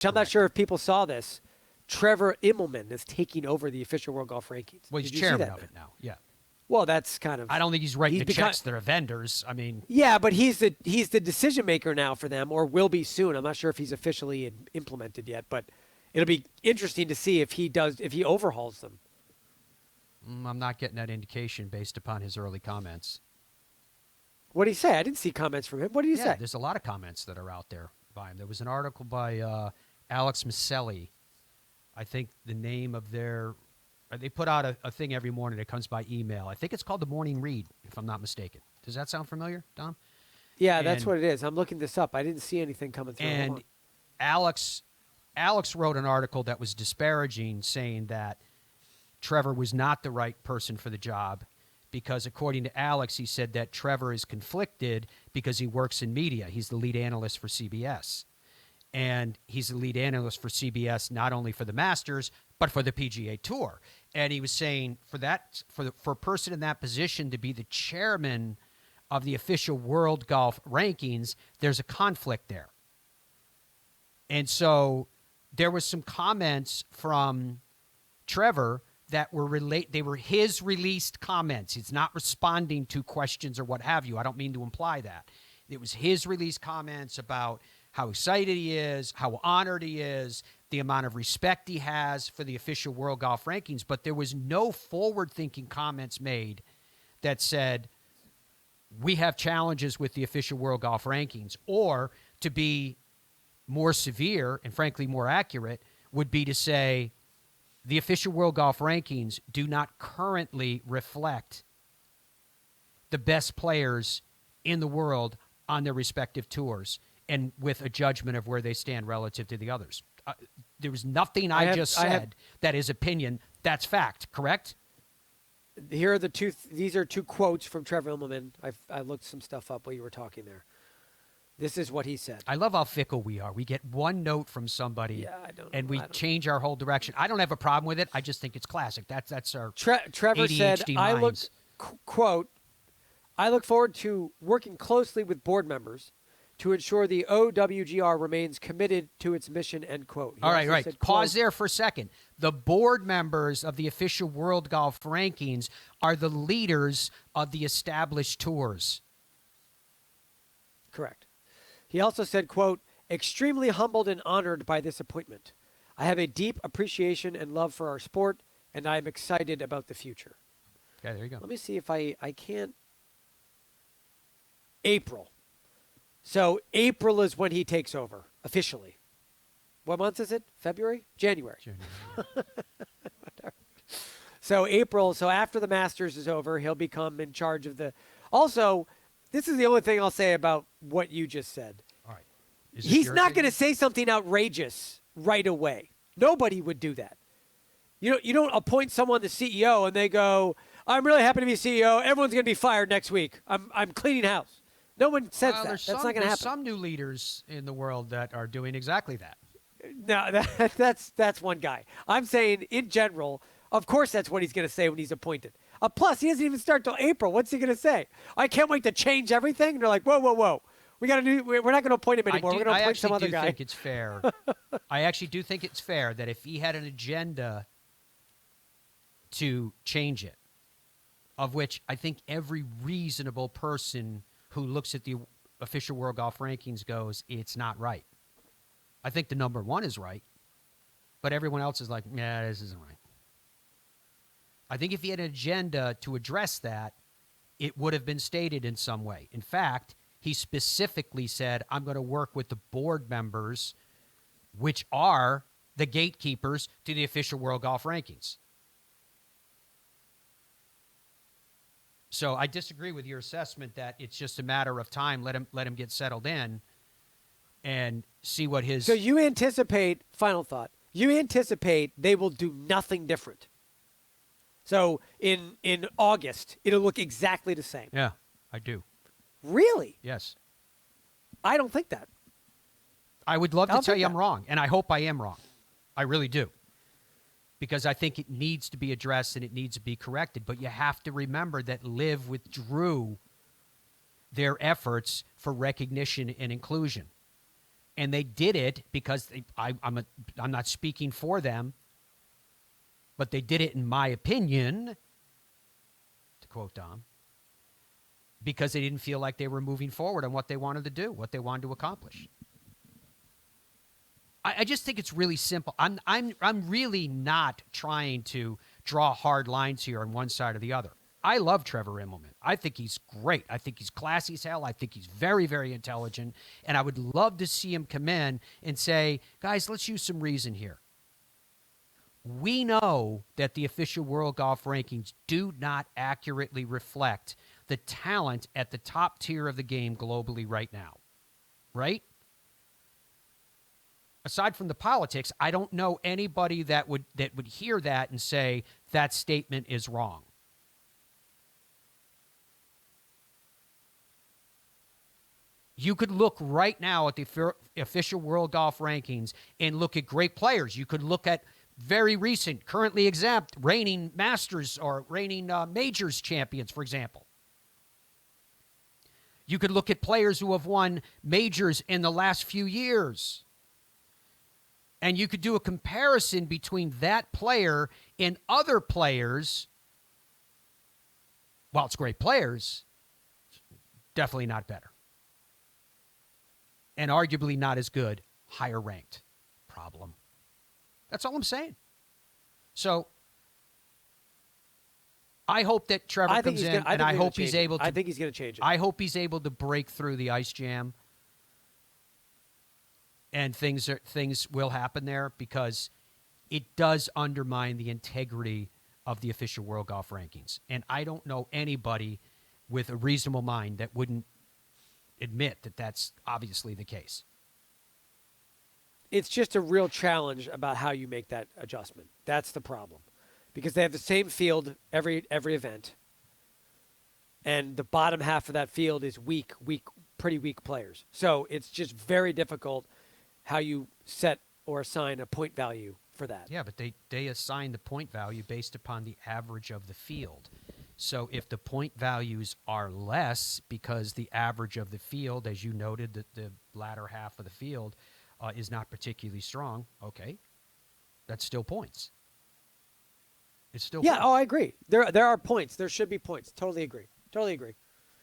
I'm not sure if people saw this. Trevor Immelman is taking over the official World Golf Rankings. Well, he's chairman of it now. Yeah. Well, that's kind of. I don't think he's writing the checks to their vendors. I mean. Yeah, but he's the decision maker now for them, or will be soon. I'm not sure if he's officially implemented yet, but it'll be interesting to see if he overhauls them. I'm not getting that indication based upon his early comments. What did he say? I didn't see comments from him. What did he say? There's a lot of comments that are out there by him. There was an article by Alex Maselli. I think the name of their they put out a thing every morning that comes by email. I think it's called the Morning Read, if I'm not mistaken. Does that sound familiar, Dom? Yeah, that's what it is. I'm looking this up. I didn't see anything coming through. And Alex wrote an article that was disparaging, saying that Trevor was not the right person for the job because, according to Alex, he said that Trevor is conflicted because he works in media. He's the lead analyst for CBS. And he's the lead analyst for CBS not only for the Masters, but for the PGA Tour. And he was saying for a person in that position to be the chairman of the official World Golf Rankings, there's a conflict there. And so there was some comments from Trevor that were they were his released comments. He's not responding to questions or what have you. I don't mean to imply that. It was his released comments about how excited he is, how honored he is, the amount of respect he has for the official World Golf Rankings. But there was no forward-thinking comments made that said, we have challenges with the official World Golf Rankings. Or, to be more severe and frankly more accurate, would be to say the official World Golf Rankings do not currently reflect the best players in the world on their respective tours and with a judgment of where they stand relative to the others. There was nothing I just said that is opinion. That's fact, correct? Here are these are two quotes from Trevor Immelman. I looked some stuff up while you were talking there. This is what he said. I love how fickle we are. We get one note from somebody, and we change our whole direction. I don't have a problem with it. I just think it's classic. That's our Trevor ADHD said, minds. I look forward to working closely with board members to ensure the OWGR remains committed to its mission, end quote. All right. Said, pause there for a second. The board members of the official World Golf Rankings are the leaders of the established tours. Correct. He also said, quote, extremely humbled and honored by this appointment. I have a deep appreciation and love for our sport, and I am excited about the future. Okay, there you go. Let me see if I can't. April. So April is when he takes over, officially. What month is it? February? January. So April, so after the Masters is over, he'll become in charge of the... Also, this is the only thing I'll say about what you just said. All right. He's not going to say something outrageous right away. Nobody would do that. You don't appoint someone the CEO and they go, I'm really happy to be CEO. Everyone's going to be fired next week. I'm cleaning house. No one says that. That's not going to happen. There's some new leaders in the world that are doing exactly that. No, that's one guy. I'm saying in general, of course that's what he's going to say when he's appointed. Plus, he doesn't even start till April. What's he going to say? I can't wait to change everything. And they're like, whoa. We're not going to appoint him anymore. We're going to appoint some other guy. I actually do think it's fair. I actually do think it's fair that if he had an agenda to change it, of which I think every reasonable person who looks at the official World Golf Rankings goes, it's not right. I think the number one is right, but everyone else is like, nah, this isn't right. I think if he had an agenda to address that, it would have been stated in some way. In fact, he specifically said, I'm going to work with the board members, which are the gatekeepers to the official World Golf Rankings. So I disagree with your assessment that it's just a matter of time. Let him get settled in and see what his... So you anticipate, final thought, you anticipate they will do nothing different. So in August, it'll look exactly the same. Yeah, I do. Really? Yes. I don't think that. I would love to tell you I'm wrong, and I hope I am wrong. I really do. Because I think it needs to be addressed and it needs to be corrected. But you have to remember that LIV withdrew their efforts for recognition and inclusion. And they did it because I'm not speaking for them, but they did it, in my opinion, to quote Dom, because they didn't feel like they were moving forward on what they wanted to do, what they wanted to accomplish. I just think it's really simple. I'm really not trying to draw hard lines here on one side or the other. I love Trevor Immelman. I think he's great. I think he's classy as hell. I think he's very, very intelligent. And I would love to see him come in and say, guys, let's use some reason here. We know that the official World Golf Rankings do not accurately reflect the talent at the top tier of the game globally right now. Right? Aside from the politics, I don't know anybody that would hear that and say that statement is wrong. You could look right now at the official World Golf Rankings and look at great players. You could look at very recent, currently exempt, reigning Masters or reigning Majors champions, for example. You could look at players who have won Majors in the last few years. And you could do a comparison between that player and other players. While it's great players, definitely not better. And arguably not as good, higher ranked. Problem. That's all I'm saying. So I hope that Trevor comes in, and I hope he's able to. I think he's going to change it. I hope he's able to break through the ice jam, and things will happen there, because it does undermine the integrity of the official World Golf Rankings. And I don't know anybody with a reasonable mind that wouldn't admit that that's obviously the case. It's just a real challenge about how you make that adjustment. That's the problem, because they have the same field every event, and the bottom half of that field is pretty weak players. So it's just very difficult how you set or assign a point value for that. Yeah, but they assign the point value based upon the average of the field. So if the point values are less because the average of the field, as you noted, the latter half of the field is not particularly strong, okay, that's still points. It's still points. Oh, I agree. There are points. There should be points. Totally agree.